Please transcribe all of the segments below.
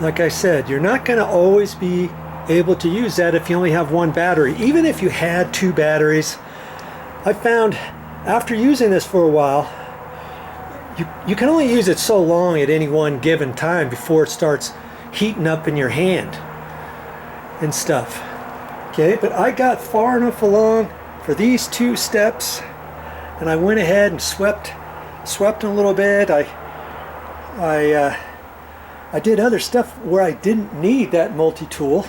like I said, you're not going to always be able to use that if you only have one battery. Even if you had two batteries, I found after using this for a while, you can only use it so long at any one given time before it starts heating up in your hand and stuff. Okay, but I got far enough along for these two steps, and I went ahead and swept a little bit. I did other stuff where I didn't need that multi-tool.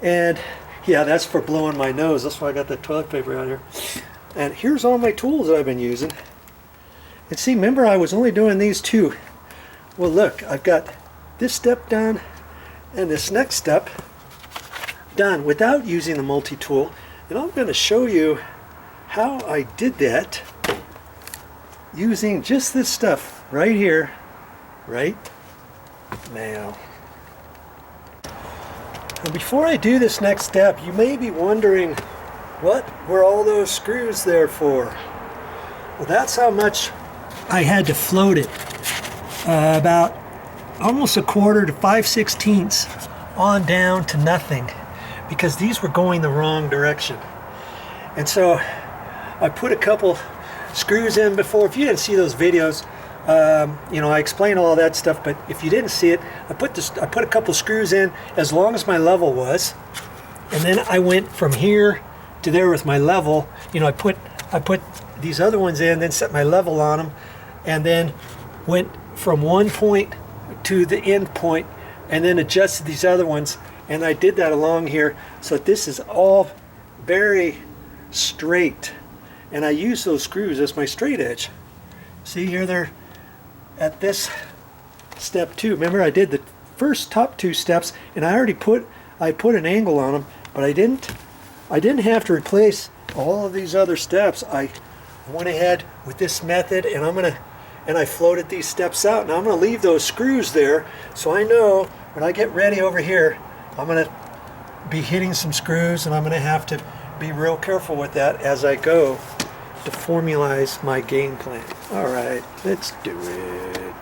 And yeah, that's for blowing my nose. That's why I got that toilet paper out here. And here's all my tools that I've been using. And see, remember I was only doing these two. Well, look, I've got this step done and this next step done without using the multi-tool. And I'm going to show you how I did that using just this stuff right here, right now. Now, before I do this next step, you may be wondering, what were all those screws there for? Well, that's how much I had to float it. About almost a quarter to 5/16 on down to nothing, because these were going the wrong direction. And so I put a couple screws in before. If you didn't see those videos, you know, I explained all that stuff, but if you didn't see it, I put a couple screws in as long as my level was, and then I went from here to there with my level. You know, I put these other ones in, then set my level on them, and then went from one point to the end point, and then adjusted these other ones. And I did that along here, so this is all very straight. And I use those screws as my straight edge. See here, they're at this step 2. Remember, I did the first top 2 steps, and I put an angle on them, but I didn't have to replace all of these other steps. I went ahead with this method, and I floated these steps out. Now I'm gonna leave those screws there, so I know when I get ready over here, I'm gonna be hitting some screws, and I'm gonna have to be real careful with that as I go to formalize my game plan. All right, let's do it.